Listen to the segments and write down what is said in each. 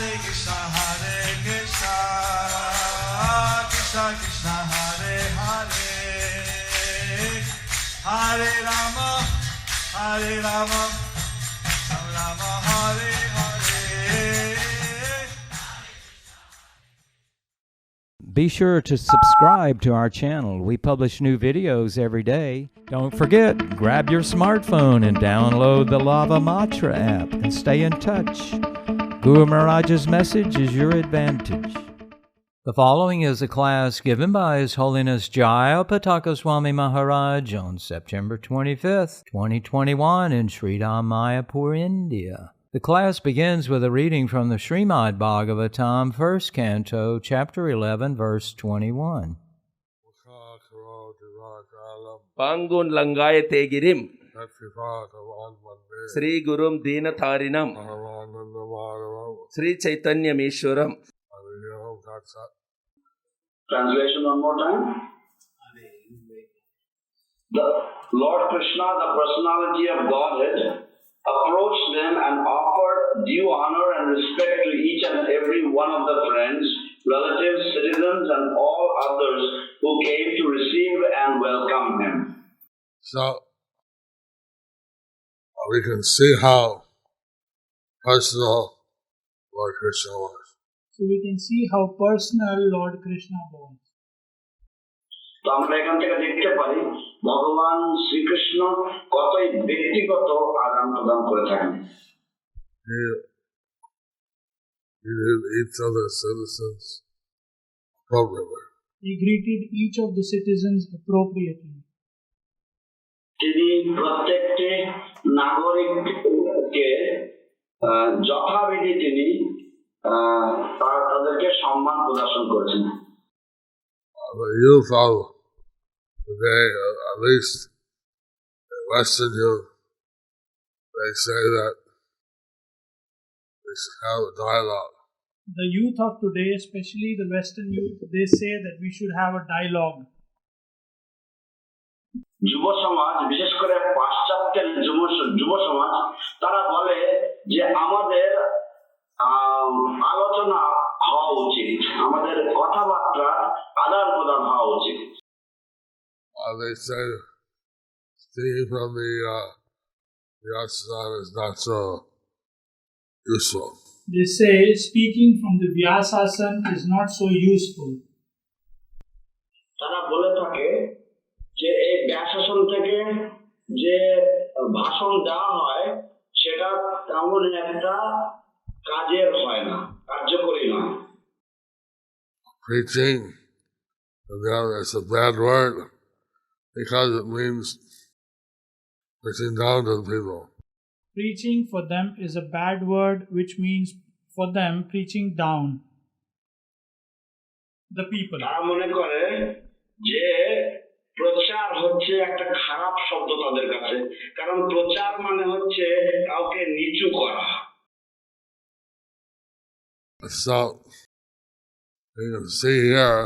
Krishna Krishna Hare Hare Hare Rama Hare Rama Rama Hare Hare. Be sure to subscribe to our channel. We publish new videos every day. Don't forget, grab your smartphone and download the Lava Matra app and stay in touch. Guru Maharaj's message is your advantage. The following is a class given by His Holiness Jaya Pataka Swami Maharaj on September 25th, 2021 in Sridham, Mayapur, India. The class begins with a reading from the Srimad Bhagavatam, 1st Canto, Chapter 11, verse 21. Pangun Langayate Girim Sri Gurum Dinatharinam Sri Chaitanya Meshwaram. Translation one more time. The Lord Krishna, the personality of Godhead, approached them and offered due honor and respect to each and every one of the friends, relatives, citizens, and all others who came to receive and welcome him. So we can see how personal Lord Krishna was. So we can see how personal Lord Krishna was. তো আমরা এখান থেকে দেখতে পারি ভগবান শ্রীকৃষ্ণ কতই ব্যক্তিগত আদান প্রদান করে থাকেন। He did each of the citizens appropriately. He greeted each of the citizens appropriately. তিনি প্রত্যেকটি নাগরিককে যথাবিধি তিনি তাদেরকে সম্মান প্রদর্শন করেছেন। The youth of today, at least in Western youth, they say that we should have a dialogue. The youth of today, especially the Western youth, they say that we should have a dialogue. যুব সমাজ, বিশেষ করে পাশ্চাত্যের যুব সমাজ, তারা বলে যে আমাদের আলোচনা হওয়া উচিত, আমাদের কথাবার্তা আদান প্রদান হওয়া উচিত। They say stealing from the Vyasasana is not so useful. They say speaking from the Vyasasana is not so useful. তারা বলে থাকে যে এই ব্যাসাসন থেকে যে ভাষণ দেওয়া হয় সেটা তেমন একটা কাজের হয় না, কার্যকরী নয়। Preaching, it's a bad word because it means pushing down to the people. Preaching for them is a bad word, which means for them preaching down the people. তারা মনে করে যে প্রচার হচ্ছে একটা খারাপ শব্দ তাদের কাছে, কারণ প্রচার মানে হচ্ছে কাউকে নিচু করা। So you can see here,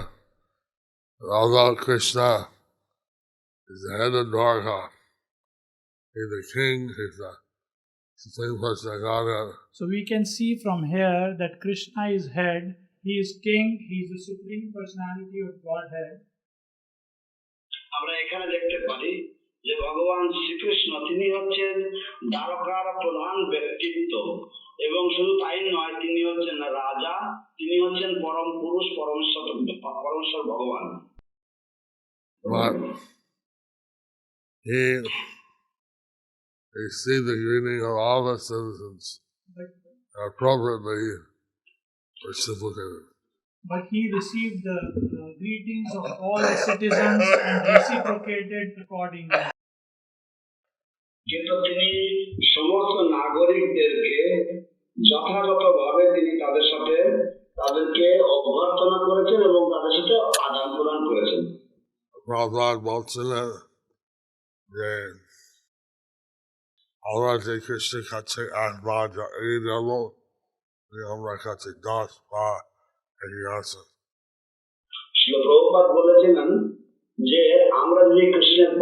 although Krishna is the head of Dwarka, he's the king, he's the supreme person of Godhead. So we can see from here that Krishna is head, he is king, he is the supreme personality of Godhead. আমরা এখানে দেখতে পারি যে ভগবান শ্রীকৃষ্ণ তিনি হচ্ছেন দ্বারকার প্রধান ব্যক্তিত্ব, এবং শুধু তাই নয়, তিনি হচ্ছেন রাজা, তিনি হচ্ছেন পরম পুরুষ, পরমেশ্বর ভগবান। But he received the greeting of all the citizens appropriately reciprocated. But he received the greetings of all the citizens and reciprocated accordingly. কিন্তু তিনি সমস্ত নাগরিকদেরকে যথাযথভাবে তিনি তাদেরকে অভ্যর্থনা করেছেন এবং তাদের সাথে আদান প্রদান করেছেন। Prabhupada বলছিলেন যে আমরা যে কৃষ্ণের কাছে একবার এই যাব, আমরা কাছে 10 পা এগিয়ে আছে। শ্রীল প্রভুপাদ বলেছিলেন যে আমরা যদি কৃষ্ণের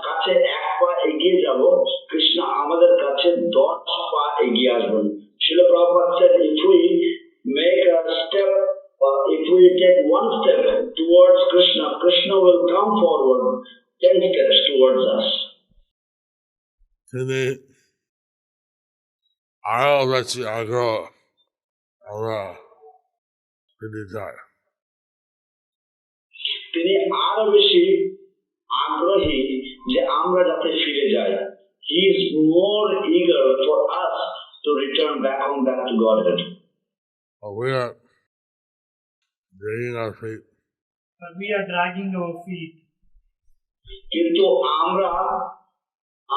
কাছে 1 পা এগিয়ে যাব, কৃষ্ণ আমাদের কাছে 10 পা এগিয়ে আসবেন। Srila Prabhupada said, if we we take one step towards Krishna, Krishna will come forward 10 steps towards us. তিনি আরো বেশি আগ্রহ আমরা ফিরে যাই। তিনি আরো বেশি আগ্রহী যে আমরা যাতে ফিরে যাই। He is more eager for us to return back to Godhead. We are dragging our feet. But we are dragging our feet. কিন্তু আমরা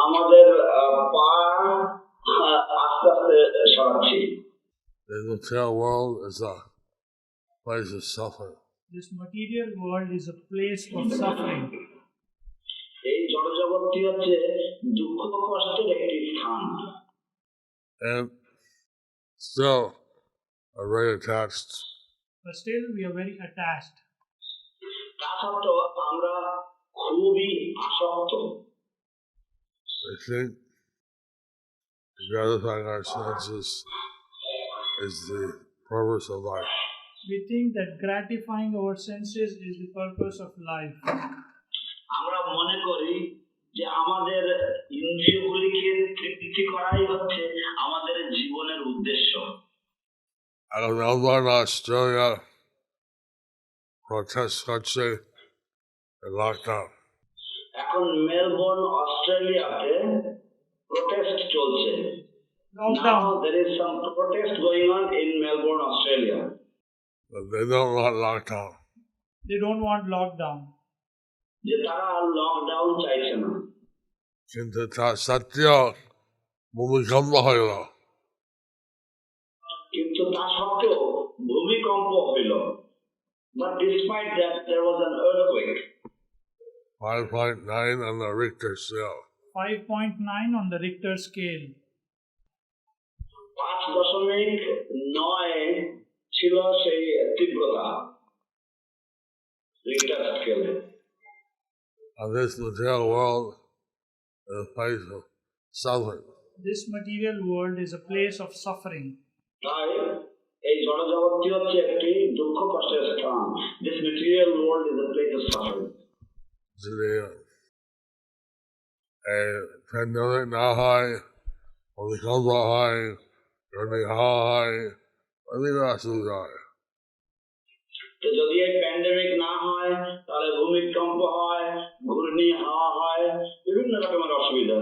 আমাদের পা আস্তে আস্তে সরাচ্ছি। The material world is a place of suffering. This material world is a place of suffering. এই জড়জগৎটি হচ্ছে দুঃখ কষ্টের একটি স্থান। And still are very attached. But still we are very attached. তা সত্ত্বেও আমরা খুবই আসক্ত। I think gratifying our senses is the purpose of life. We think that gratifying our senses is the purpose of life. আমরা মনে করি যে আমাদের ইন্দ্রিয়গুলিকে তৃপ্তি করাই হচ্ছে আমাদের জীবনের উদ্দেশ্য। I don't know about Australia. Protest country and lockdown. এখন মেলবোর্ন অস্ট্রেলিয়াতে প্রোটেস্ট চলছে। Lockdown. Now there is some protest going on in Melbourne, Australia. But they don't want lockdown. They don't want lockdown. যে তারা lockdown চাইছে না। কিন্তু তা সত্ত্বেও ভূমিকম্প হইল। কিন্তু তা সত্ত্বেও ভূমিকম্প হইল। But despite that, there was an earthquake. 5.9 on the Richter scale. 5.9 on the Richter scale. 5.9 ছিল সেই তীব্রতা রিক্টার স্কেলে। Of this material world is a place of suffering. This material world is a place of suffering. তাই এই জড়জগৎটি হচ্ছে একটি দুঃখ কষ্টের স্থান। This material world is a place of suffering. যদি pandemic না হয়, ভূমিকম্প হয়, ঘূর্ণি হয়, অনেক অসুবিধা হয়। তো যদি এই প্যান্ডেমিক না হয় তাহলে ভূমিকম্প হয়, ঘূর্ণি হাওয়া হয়, বিভিন্ন রকমের অসুবিধা।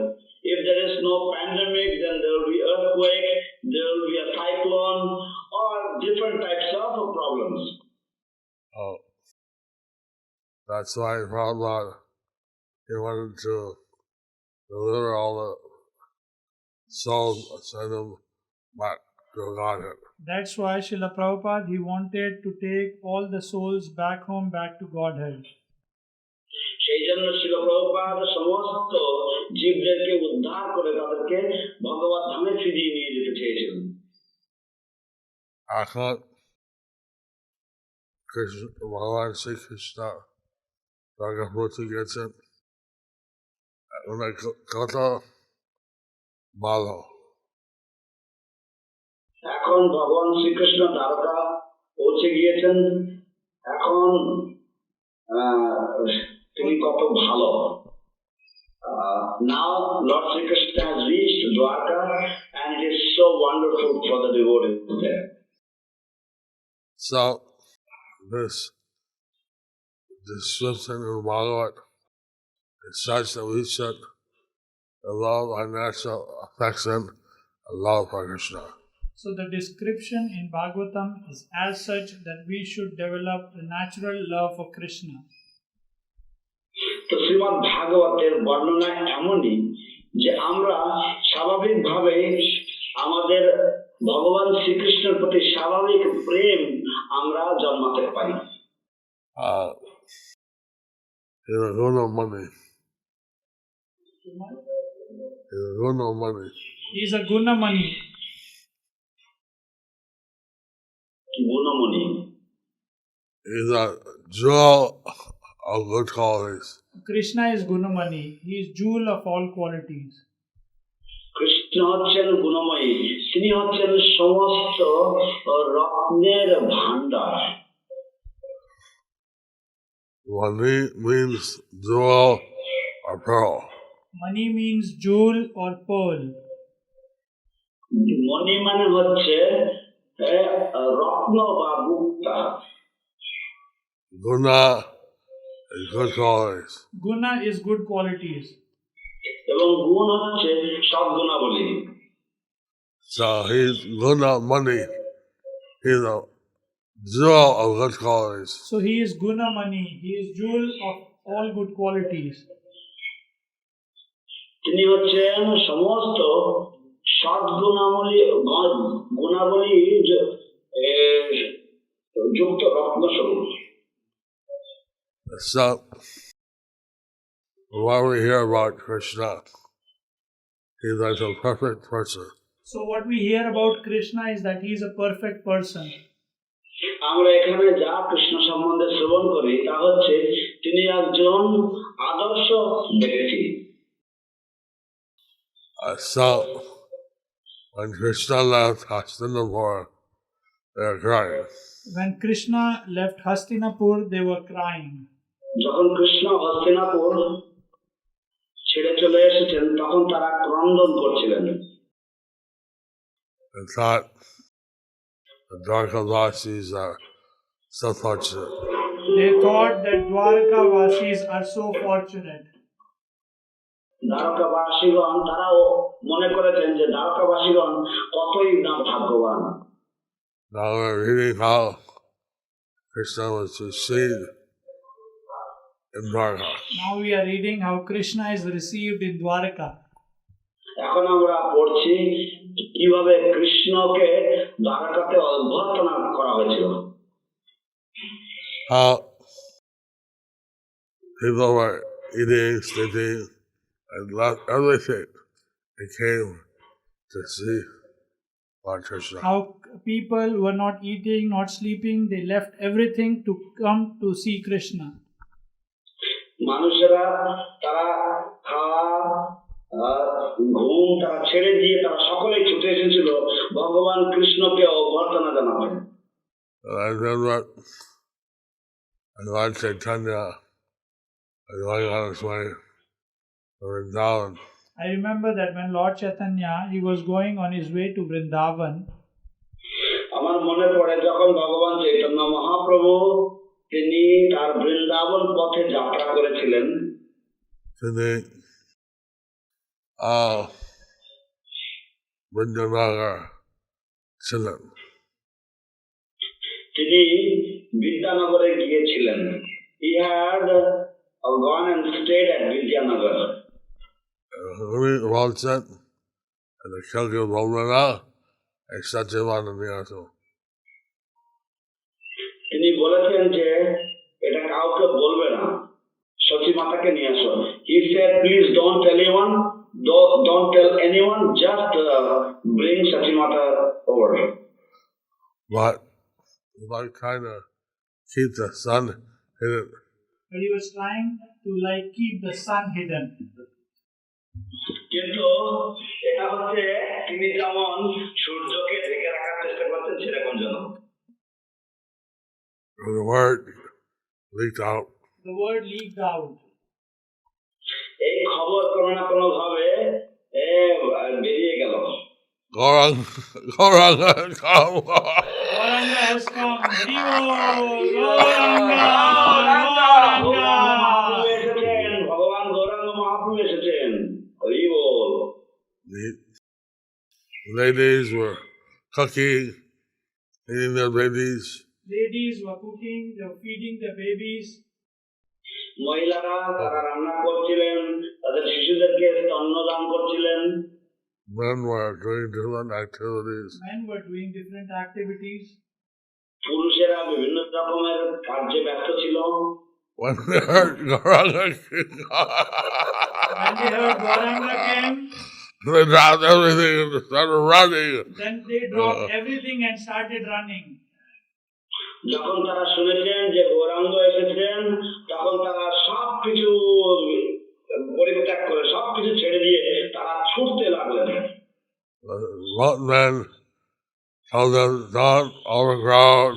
If there is no pandemic, then there will be earthquake, there will be a cyclone, or different types of problems. Oh, that's why Prabhupada, he wanted to deliver all the souls and send them back to Godhead. That's why Srila Prabhupada, he wanted to take all the souls back home, back to Godhead. সেই জন্য শিল প্রভুপাদ সমস্ত জীবদেরকে উদ্ধার করে তাদেরকে ভগবত ধামে ফিরিয়ে নিয়ে যেতে চেয়েছিলেন। এখন ভগবান শ্রীকৃষ্ণ তাকে পৌঁছে গেছেন, ওনার কত ভালো। এখন ভগবান শ্রীকৃষ্ণ দ্বারকা পৌঁছে গিয়েছেন, এখন তিনি কত ভালো। Now Lord Sri Krishna has reached Dwarka and it is so wonderful for the devotees there. So this description in Bhagavad is such that we should develop our natural affection and love for Krishna. So the description in Bhagavatam is as such that we should develop a natural love for Krishna. তো শ্রীমদ্ ভাগবতের বর্ণনা এমনই যে আমরা স্বাভাবিকভাবে আমাদের ভগবান শ্রীকৃষ্ণের প্রতি স্বাভাবিক প্রেম আমরা জন্মাতে পারি। He's a Gunamani. He's a Gunamani. He is a Gunamani. গুণমণি। He's a jewel of good qualities. Krishna is Gunamani. He is jewel of all qualities. Krishna হচ্ছেন গুণময়ী, তিনি হচ্ছেন সমস্ত রত্নের ভান্ডার। Money means jewel or pearl. Money means jewel or pearl. মণি মানে হচ্ছে রত্ন বা মুক্তা। Guna is good qualities. Guna is good qualities. এবং গুণ হচ্ছে সৎ গুণাবলী। So he's guna money. He's a jewel of good qualities. So he is Guna Mani. He is jewel of all good qualities. তিনি হচ্ছেন সমস্ত সৎ গুণাবলী যুক্ত রত্নস্বরূপ। So what we hear about Krishna, he's like a perfect person. So what we hear about Krishna is that he is a perfect person. আমরা এখানে যা কৃষ্ণ সম্বন্ধে শ্রবণ করি তা হচ্ছে তিনি একজন আদর্শ ব্যক্তি। So when Krishna left Hastinapur, they were crying. When Krishna left Hastinapur, they were crying. যখন কৃষ্ণ হস্তিনাপুর ছেড়ে চলে এসেছেন তখন তারা ক্রন্দন করছিলেন। And thought the Dwarkavasis are so fortunate. They thought that Dwarkavasis are so fortunate. দ্বারকাবাসীগণ তারাও মনে করেছেন যে দ্বারকাবাসীগণ কতই না ভাগ্যবান। Now we're reading how Krishna was received in Dwarka. Now we are reading how Krishna is received in Dwarka. এখন আমরা পড়ছি কিভাবে কৃষ্ণকে দ্বারকাতে অভ্যর্থনা করা হয়েছিল। How people were eating, sleeping, and left everything and came to see Lord Krishna. How people were not eating, not sleeping, they left everything to come to see Krishna. মানুষেরা তারা খাওয়া ঘুম তারা ছেড়ে দিয়ে তারা সকলেই ছুটে এসেছিল ভগবান কৃষ্ণকে অভ্যর্থনা জানাতে। And I remember when Lord Chaitanya was going on his way to Vrindavan, I remember that when Lord Chaitanya, he was going on his way to Vrindavan. আমার মনে পড়ে যখন ভগবান চৈতন্য মহাপ্রভু তিনি তার বৃন্দাবন পথে যাত্রা করেছিলেন। তিনি Vrindavan ছিলেন। তিনি বিদ্যানগরে গিয়েছিলেন। He had gone and stayed at Vidyanagar. উনি বলছেন কেউ কেউ বলবে না একসাথে মানে নিয়ে আসো। তিনি বলেছেন যে এটা কাউকে বলবে না, সচী মাতাকে নিয়ে আসো। He said, please don't tell anyone, just bring Sachi Mata over. But like trying to keep the sun hidden. But he was trying to keep the sun hidden. কিন্তু এটা হচ্ছে তিনি যেমন সূর্যকে ঢেকে রাখার চেষ্টা করতেন সেরকম যেন। The word leaked out. The word leaked out. এই খবর কোনো না কোনো ভাবে বেরিয়ে গেল। Gauranga has come. Gauranga has come. Gauranga এসেছেন, ভগবান গৌরাঙ্গ মহাপ্রভু এসেছেন। হরি বল। The ladies were cooking, feeding their babies. Ladies were cooking, they were feeding their babies. মহিলারা তারা রান্না করছিলেন, তাদের শিশুদেরকে স্তন্যদান করছিলেন। Men were doing different activities. Men were doing different activities. পুরুষেরা বিভিন্ন রকমের কার্যে ব্যস্ত ছিল। When they heard Gauranga came, they dropped everything and started running. Then they dropped everything and started running. যখন তারা শুনেছেন যে গৌরাঙ্গ এসেছেন তখন তারা সবকিছু পরিত্যাগ করে সবকিছু ছেড়ে দিয়ে তারা ছুটতে লাগলেন। One man told them, don't overcrowd,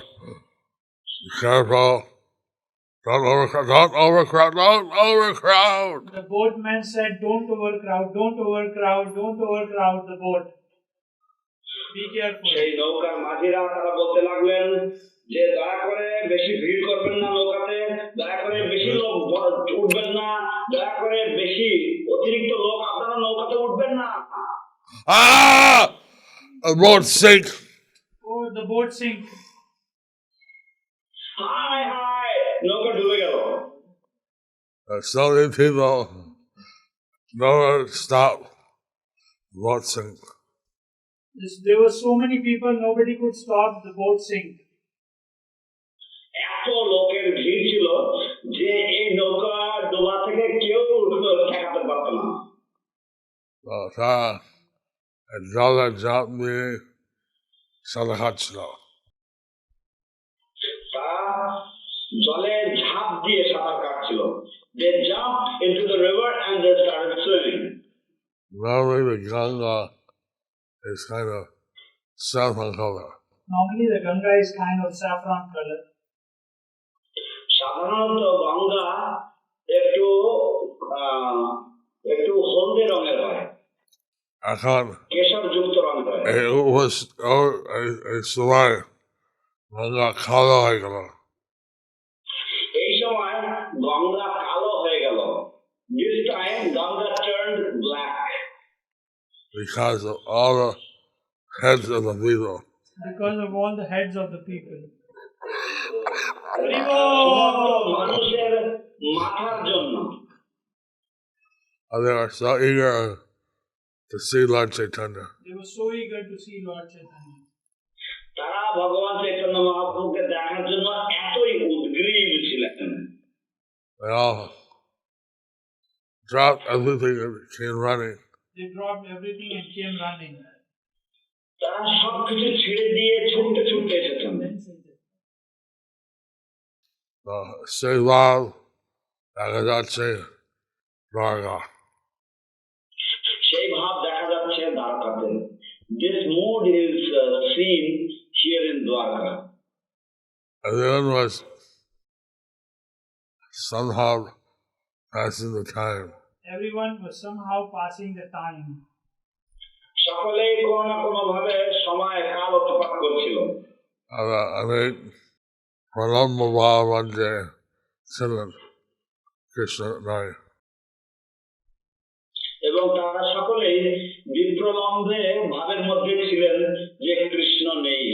be careful, Don't overcrowd, don't overcrowd, don't overcrowd. The boatman said, don't overcrowd, don't overcrowd, don't overcrowd the boat. Be careful. সেই নৌকার মাঝিরা তারা বলতে লাগলেন যে দয়া করে বেশি ভিড় করবেন না নৌকাতে, দয়া করে বেশি লোক উঠবেন না, দয়া করে বেশি অতিরিক্ত লোক আপনারা নৌকাতে উঠবেন না। Ah! The boat sink. Oh, the boat sink. হায় হায়, নৌকা ডুবে গেল। So many people nowhere to stop. The boat sink. There were so many people, nobody could stop the boat sink. এত লোকের ভিড় ছিল যে এই নৌকা ডোবা থেকে কেউ ঠেকাতে পারত না। And Jala jumped me, Salahachla. তা জলে ঝাঁপ দিয়ে সাঁতার কাটছিল। They jumped into the river and they started swimming. Normally the Ganga is kind of saffron color. Normally the Ganga is kind of saffron color. সাধারণত গঙ্গা একটু একটু হলদে রঙের হয়, I can't. কেশর যুক্ত রঙের হয়। It was it's like Ganga color like that. এই সময় গঙ্গা কালো হয়ে গেল। This time Ganga turned black. Because of all the heads of the people. Because of all the heads of the people. সমস্ত মানুষের মাথার জন্য। And they were so eager to see Lord Chaitanya. They were so eager to see Lord Chaitanya. তারা ভগবান চৈতন্য মহাপ্রভুকে দেখার জন্য এতই উদ্গ্রীব ছিলেন। They all dropped everything and came running. They dropped everything and came running. তারা সবকিছু ছেড়ে দিয়ে ছুটতে ছুটতে এসেছেন। Say loud, Nagadache, Varga. সেই ভাব দেখা যাচ্ছে দ্বারকাতে। This mood is seen here in Dwarka. Everyone was somehow passing the time. Everyone was somehow passing the time. সকলেই কোনো না কোনো ভাবে সময় কাল অতিপাত করছিল। I mean, Pranam Baba one day said Krishna night. এবং তারা সকলেই বিপ্রলম্বে ভাবের মধ্যে ছিলেন যে কৃষ্ণ নেই।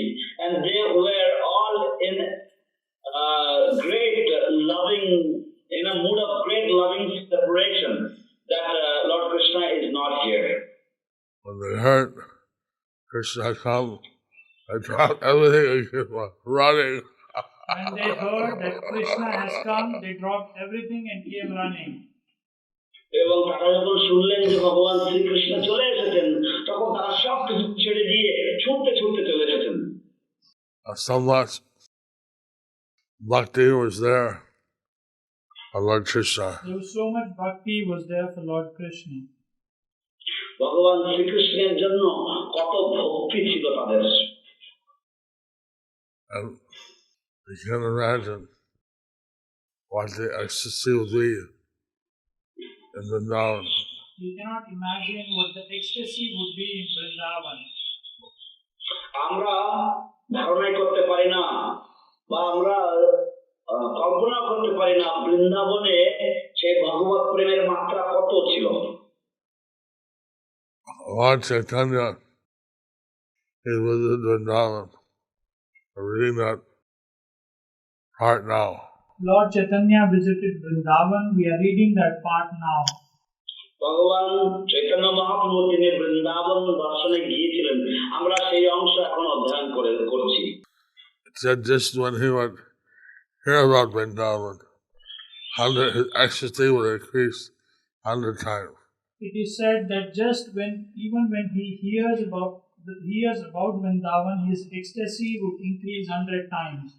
And they were all in great loving, in a mood of great loving separation that Lord Krishna is not here. When they heard Krishna come, they dropped everything and kept running. When they heard that Krishna has come, they dropped everything and came running. এবং তারা যখন শুনলেন যে ভগবান শ্রীকৃষ্ণ চলে এসেছেন, তখন তারা সব কিছু ছেড়ে দিয়ে ছুটতে ছুটতে চলে এসেছেন। So much bhakti was there for Lord Krishna. There was so much bhakti was there for Lord Krishna. ভগবান শ্রীকৃষ্ণের জন্য কত ভক্তি ছিল তাদের। And you can imagine what the ecstasy would be in Vrindavan. You cannot imagine what the ecstasy would be in Vrindavan. আমরা ধারণাই করতে পারি না বা আমরা কল্পনা করতে পারি না বৃন্দাবনে সেই ভগবত প্রেমের মাত্রা কত ছিল। Lord Chaitanya, he was in Vrindavan. We're reading that part now. Lord Chaitanya visited Vrindavan. We are reading that part now. ভগবান চৈতন্য মহাপ্রভু তিনি বৃন্দাবন দর্শনে গিয়েছিলেন, আমরা সেই অংশ এখন অধ্যয়ন করছি। It said just when he would hear about Vrindavan, his ecstasy would increase 100 times. It is said that even when he hears about Vrindavan, his ecstasy would increase 100 times.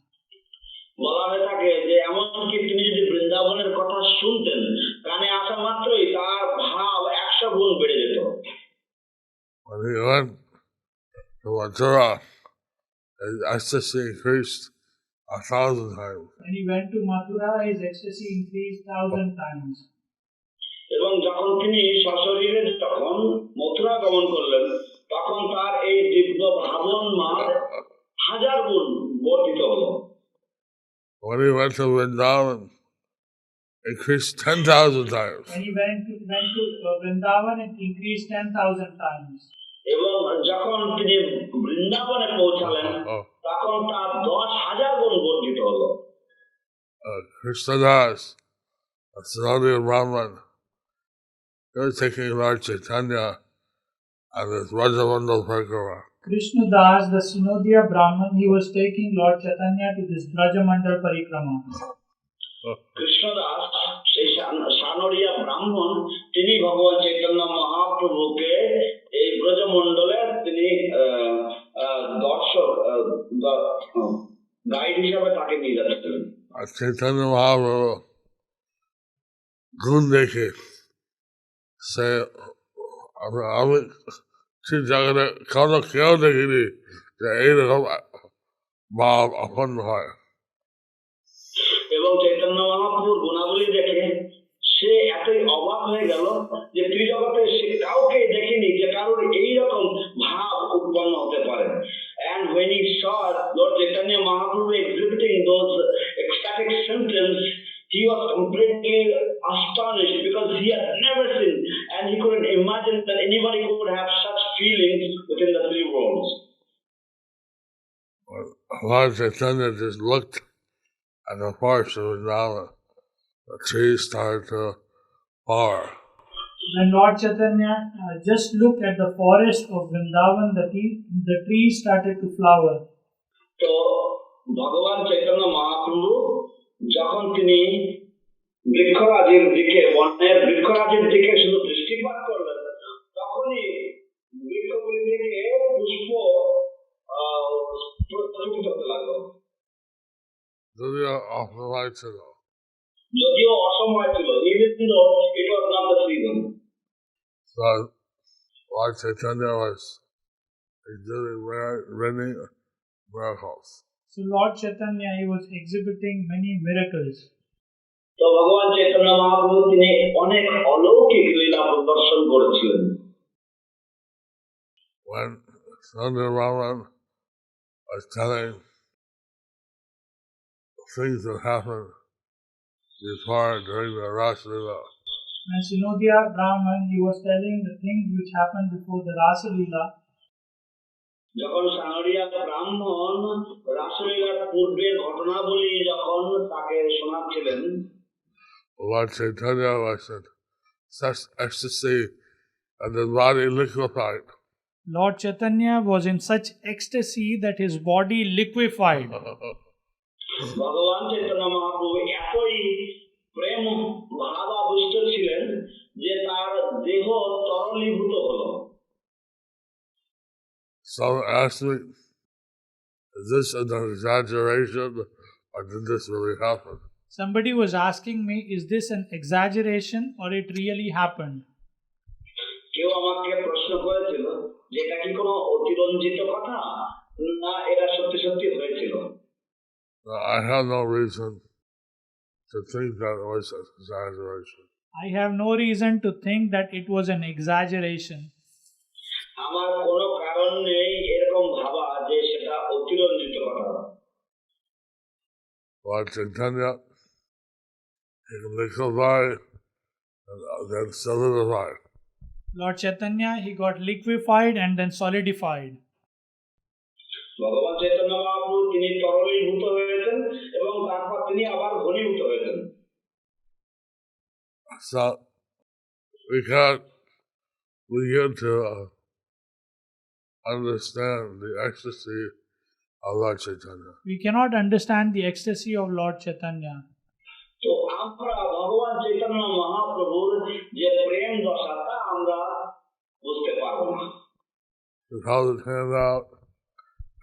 বলা হয়ে থাকে যে এমনকি তিনি যদি বৃন্দাবনের কথা শুনতেন, কানে আসা মাত্রই তার ভাব 100 গুণ বেড়ে যেত। When he went to Mathura, his ecstasy increased 1,000 times. When he went to Mathura, his ecstasy increased 1,000 times. এবং যখন তিনি সশরীরে যখন মথুরা গমন করলেন তখন তার এই দিব্য ভাবন মাস 1000 গুণ বর্ধিত হলো। When he went to Vrindavan, increased 10,000 times. When he went to Vrindavan, it increased 10,000 times. এবং যখন তিনি বৃন্দাবনে পৌঁছালেন তখন তার 10,000 গুণ বর্ধিত হলো। Krishnadas, a Sinodiya Brahman, they were taking Lord Chaitanya and his Rajamandal Parikrama. Krishna Das, the Sinodiya Brahman, he was taking Lord Chaitanya to this Brajamandal Parikrama. Krishnadas সেই সানরিয়া ব্রাহ্মণ তিনি ভগবান চৈতন্য মহাপ্রভুকে এই ব্রজমণ্ডলে তিনি দর্শক গাইড হিসাবে তাকে নিয়ে যাচ্ছিলেন। আর চৈতন্য মহাপ্রভু গুণ দেখে সে আমি ঠিক জায়গাটা কেউ দেখিনি যে এইরকম ভাব অপন্ন হয়। এবং চৈতন্য মহাপ্রভুর গুণাবলী দেখে সে এতই অবাক হয়ে গেল যে ত্রিজগতে সে কাউকে দেখেনি যে কারোর এইরকম ভাব উৎপন্ন হতে পারে। And when he saw Lord Chaitanya Mahaprabhu exhibiting those ecstatic symptoms, he was completely astonished because he had never seen and he couldn't imagine that anybody could have such feelings within the three worlds. Lord Chaitanya just looked at the forest of Vrindavan. The trees started to flower. When Lord Chaitanya just looked at the forest of Vrindavan, the trees started to flower. তো ভগবান চৈতন্য মহাপ্রভু যখন তিনি বৃক্ষরাজির দিকে বনের বৃক্ষরাজির দিকে শুধু দৃষ্টিপাত করলেন তখনই বৃক্ষগুলি থেকে পুষ্প প্রস্ফুটিত হতে লাগলো। যদিও অসময় ছিল, even though it was not the season. So Lord Chaitanya was doing many miracles. So Lord Chaitanya, he was exhibiting many miracles. তো ভগবান চৈতন্য মহাপ্রভু তিনি অনেক অলৌকিক লীলা প্রদর্শন করেছিলেন। When Sundar Raman was telling things that happened before during the Rasa Leela. When Sinodiya Brahman, he was telling the things which happened before the Rasa Leela. যখন সানরিয়া ব্রাহ্মণ রাসলীলার পূর্বের ঘটনাবলী যখন তাকে শোনাচ্ছিলেন, Lord Chaitanya was in such ecstasy and his body liquefied. Lord Chaitanya was in such ecstasy that his body liquefied. ভগবান চৈতন্য মহাপ্রভু এতই প্রেম ভাবাবিষ্ট ছিলেন যে তার দেহ তরলীভূত হলো। So asked me, is this an exaggeration or did this really happen? Somebody was asking me, is this an exaggeration or it really happened? কেউ আমাকে প্রশ্ন করেছিল যে এটা কি কোনো অতিরঞ্জিত কথা না এটা সত্যি সত্যি হয়েছিল। I have no reason to think that it was an exaggeration. I have no reason to think that it was an exaggeration. আমার কোনো কারণ নেই এরকম ভাবা যে সেটা অতিরঞ্জিত কথা। Lord Chaitanya, he can liquefy and then solidify. Lord Chaitanya, he got liquefied and then solidified. ভগবান চৈতন্য মহাপ্রভু তিনি তরলীভূত হয়েছেন এবং তারপর তিনি আবার ঘনীভূত হয়েছেন। So we can't begin to understand the ecstasy of Lord Chaitanya. We cannot understand the ecstasy of Lord Chaitanya. তো আমরা ভগবান চৈতন্য মহাপ্রভুর যে প্রেম দশা তা আমরা বুঝতে পারবো না। He held his hand out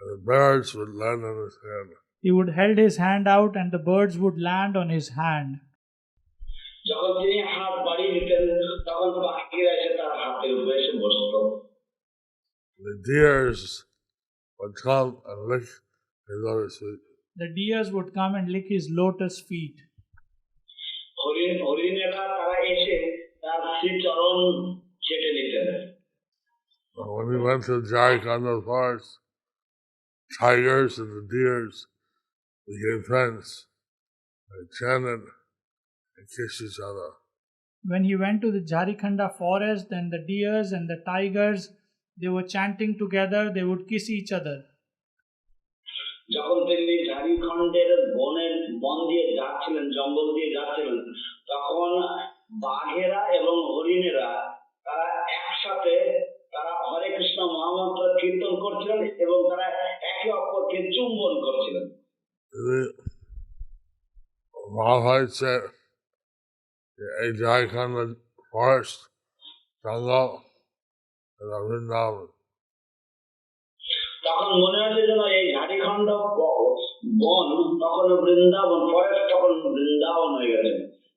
and the birds would land on his hand. He would hold his hand out and the birds would land on his hand. যখন তিনি হাত বাড়িয়ে দিতেন তখন পাখিরা এসে তার হাতের উপরে এসে বসত। The deers would come and lick his lotus feet. the deers would come and lick his lotus feet. হরিণেরা তারা এসে তার শ্রীচরণ চেটে নিতেন। But when he went to Jharkhand forest, tigers and the deers became friends. They chanted and kissed each other. When he went to the Jharikhanda forest, then the deers and the tigers, they were chanting together, they would kiss each other. যখন তিনি ঝাড়খণ্ডের বন দিয়ে যাচ্ছিলেন, জঙ্গল দিয়ে যাচ্ছিলেন, তখন বাঘেরা এবং হরিণেরা তারা একসাথে তারা হরে কৃষ্ণ মহামন্ত্র কীর্তন করছিলেন এবং তারা একে অপরকে চুম্বন করছিলেন। Maharaj said, a Jharkhand forest, jungle, and a Vrindavan. তখন মনে হচ্ছে যেন এই ঝাড়খণ্ড বন তখন বৃন্দাবন, ফরেস্ট তখন বৃন্দাবন হয়ে গেছে।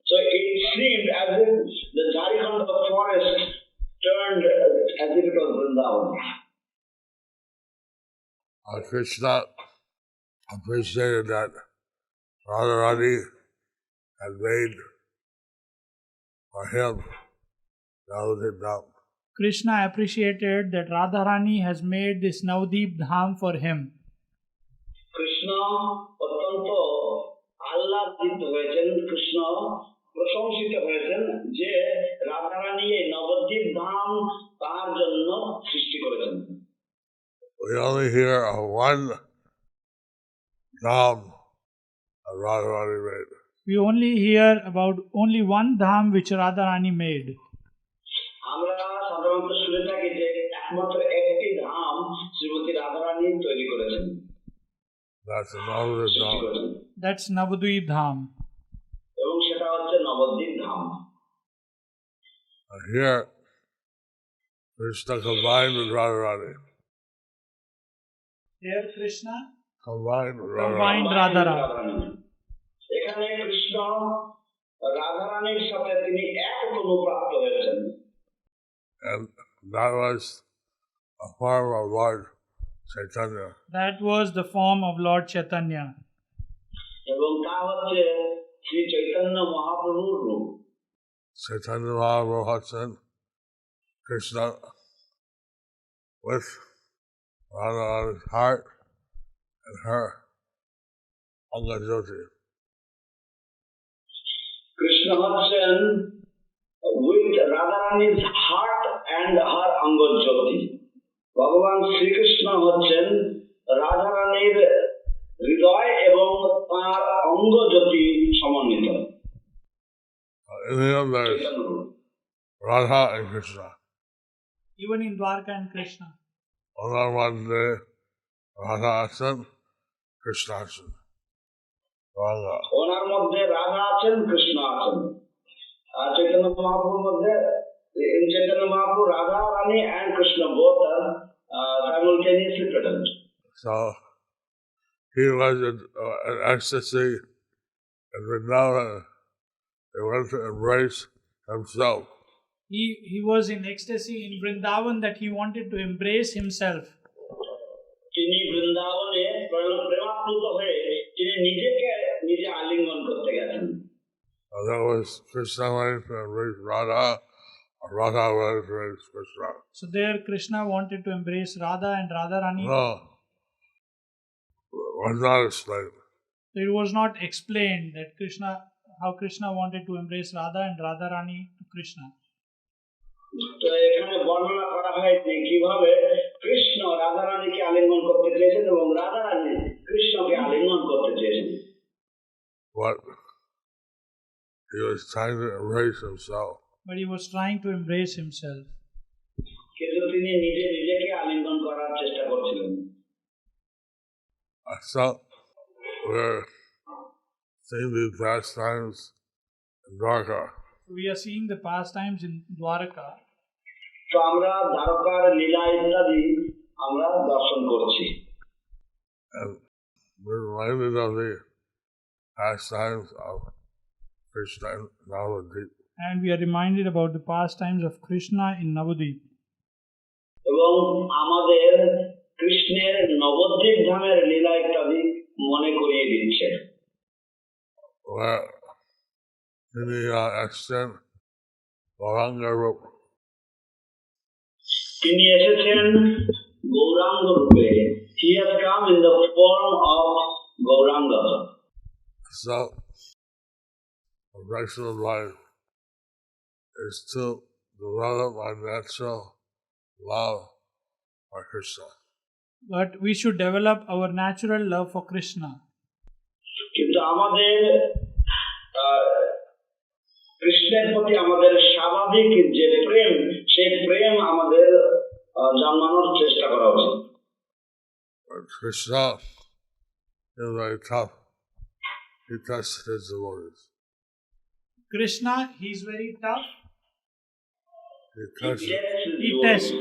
So it seemed as if the Jharkhand forest turned as if it was Vrindavan. Krishna appreciated that Radharani had made for him Navadvip Dham. Krishna appreciated that Radharani has made this Navdeep Dham for him. Krishna অত্যন্ত আহ্লাদিত হয়েছেন, কৃষ্ণ প্রশংসিত হয়েছেন যে রাধারানী এই নবদ্বীপ ধাম তার জন্য সৃষ্টি করেছেন। We only hear of one Dham that Radharani made. We only hear about only one Dham which Radharani made. আমরা সাধারণত শুনে থাকি যে একমাত্র একটি ধাম শ্রীমতী রাধারানী তৈরি করেছেন, That's another সৃষ্টি Dham. করেছেন, That's Navadvip Dham. এবং সেটা হচ্ছে নবদ্বীপ ধাম। Here, Krishna combined with Radharani. Here Krishna Combined with Radharani. combined Radharani. এখানে কৃষ্ণ রাধারানীর সাথে তিনি এক অনুপ্রাপ্ত হয়েছেন। And that was a form of Lord Chaitanya. That was the form of Lord Chaitanya. এবং তা হচ্ছে শ্রী চৈতন্য মহাপ্রভুর রূপ। Chaitanya Mahaprabhu had sent Krishna with Radharani's heart and her Angajoti. Krishna হচ্ছেন with Radharani's heart and her Angajoti. ভগবান শ্রীকৃষ্ণ হচ্ছেন রাধারানীর হৃদয় এবং তার অঙ্গজ্যোতি সমন্বিত। In him there's চৈতন্য রূপ। Radha and Krishna. Even in Dwarka and Krishna. On one day, Radha asan, Krishna asan. Radha. ওনার মধ্যে রাধা আছেন, কৃষ্ণ আছেন। আর চৈতন্য মহাপ্রভুর মধ্যে Chaitanya Mahaprabhu, Radha Rani and Krishna both are simultaneously present. So he was in ecstasy, and Vrindavan, he went to embrace himself. He was in ecstasy in Vrindavan that he wanted to embrace himself. তিনি বৃন্দাবনে প্রেমাপ্লুত হয়ে তিনি নিজেকে নিজে আলিঙ্গন করতে গেছেন। And that was Krishna wanted to embrace Radha, or Radha wanted to embrace Krishna. So there Krishna wanted to embrace Radha and Radharani. No, it was not explained. It was not explained that how Krishna wanted to embrace Radha and Radharani to Krishna. তো এখানে বর্ণনা করা হয়নি কিভাবে কৃষ্ণ রাধারানীকে আলিঙ্গন করতে চেয়েছেন এবং রাধারানী কৃষ্ণকে আলিঙ্গন করতে চেয়েছেন। But he was trying to embrace himself. But he was trying to embrace himself. কিন্তু তিনি নিজেকে আলিঙ্গন করার চেষ্টা করছিলেন। So we're seeing these pastimes in Dwarka. We are seeing the pastimes in Dwarka. তো আমরা দ্বারকার লীলা ইত্যাদি আমরা দর্শন করছি। And we're reminded of the pastimes of Krishna in Navadvip. And we are reminded about the pastimes of Krishna in Navadvip. এবং আমাদের কৃষ্ণের নবদ্বীপ ধামের লীলা ইত্যাদি মনে করিয়ে দিচ্ছে। where in the extent Gauranga Rup. তিনি এসেছেন গৌরাঙ্গ রূপে। He has come in the form of Gauranga. So, direction of life is to develop our natural love for Krishna. But we should develop our natural love for Krishna. কিন্তু আমাদের কৃষ্ণের প্রতি আমাদের স্বাভাবিক যে প্রেম, সেই প্রেম আমাদের জন্মানোর চেষ্টা করা উচিত। But Krishna is very tough. He tests his devotees. Krishna, he is very tough. He tests.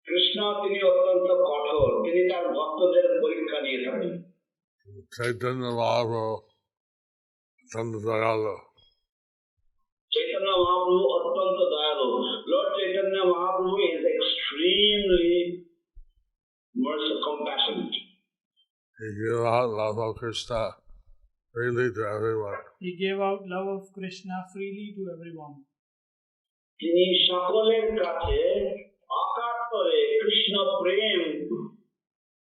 Krishna তিনি অত্যন্ত কঠোর, তিনি তার ভক্তদের পরীক্ষা নিয়ে থাকেন। Chaitanya Mahaprabhu, Chaitanya Dayalu. Chaitanya Mahaprabhu অত্যন্ত দয়ালু। Lord Chaitanya Mahaprabhu is extremely merciful, compassionate. He gave out love of Krishna freely to everyone. He gave out love of Krishna freely to everyone. তিনি সকলের কাছে অকাতরে কৃষ্ণ প্রেম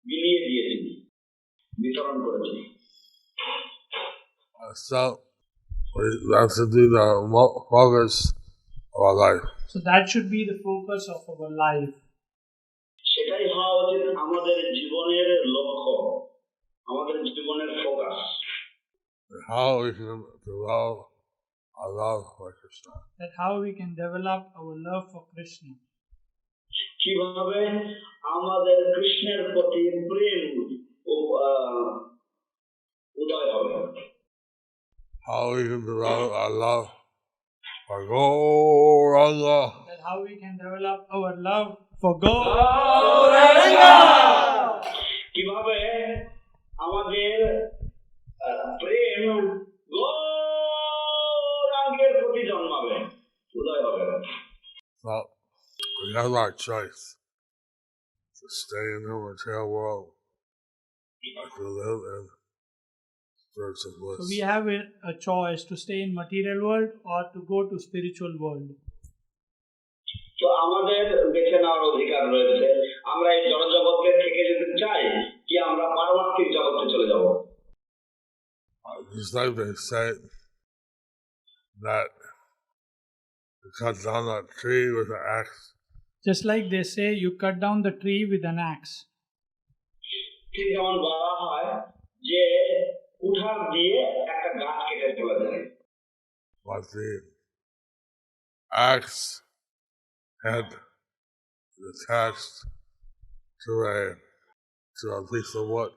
বিলিয়ে দিয়েছেন, বিতরণ করেছেন। So, that's to do the focus of our life. So that should be the focus of our life. সেটাই হওয়া উচিত আমাদের জীবনের লক্ষ্য, আমাদের জীবনের focus. How we can develop our love for Krishna. That how we can develop our love for Krishna. কিভাবে আমাদের কৃষ্ণের প্রতি প্রেম উদয় হবে। How we can develop our love for Gauranga. That how we can develop our love for God. কিভাবে আমাদের প্রেম গৌরাঙ্গের প্রতি জন্মাবে, উদয় হবে। Well, we have our choice to stay in the material world or to live in spiritual bliss. So we have a choice to stay in material world or to go to spiritual world. তো আমাদের বেছে নেওয়ার অধিকার রয়েছে, আমরা এই জড়জগতে থেকে যেতে চাই কি আমরা পারমার্থিক জগতে চলে যাব। Just like they say that you cut down that tree with an axe. Just like they say, you cut down the tree with an axe. ঠিক যেমন বলা হয় যে কুঠার দিয়ে একটা গাছ কেটে ফেলা যায়। But the axe head is attached to a piece of wood.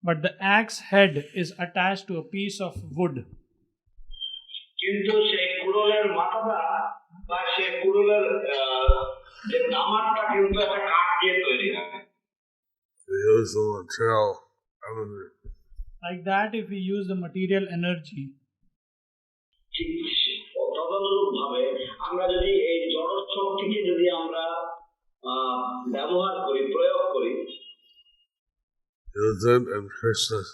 But the axe head is attached to a piece of wood. কিন্তু সেই কুড়োলের মাথাটা বা সেই কুড়োলের যে দামারটা কিন্তু একটা কাঠ দিয়ে তৈরি হয়। They use the material energy. Like that, if we use the material energy. ঠিক তদনুরূপ ভাবে আমরা যদি এই জড় শক্তিকে যদি আমরা ব্যবহার করি, প্রয়োগ করি, Use it in Krishna's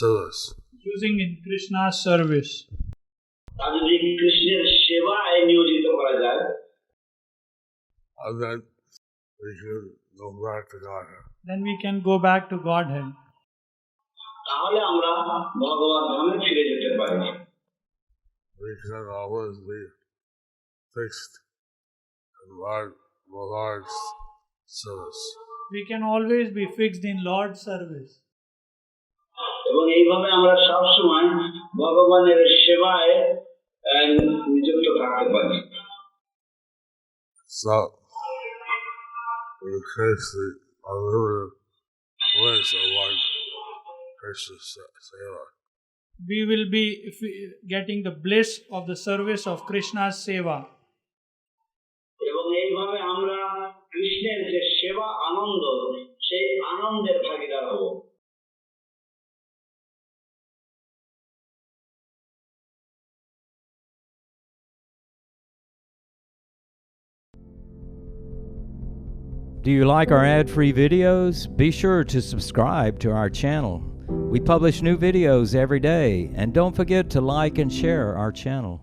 service. Using in Krishna's service. তা যদি কৃষ্ণের সেবায় নিয়োজিত করা যায়, And then we can go back to Godhead. Then we can go back to Godhead. তাহলে আমরা ভগবান ধামে ফিরে যেতে পারি। We can always be fixed in Lord's service. We can always be fixed in Lord's service. এবং এইভাবে আমরা সবসময় ভগবানের সেবায় নিযুক্ত থাকতে পারি। So, we face the unlimited bliss of Lord Krishna's seva. We will be getting the bliss of the service of Krishna's seva. এবং এইভাবে আমরা কৃষ্ণের যে সেবা আনন্দ, সেই আনন্দের ভাগীদার হব। Do you like our ad-free videos? Be sure to subscribe to our channel. We publish new videos every day, and don't forget to like and share our channel.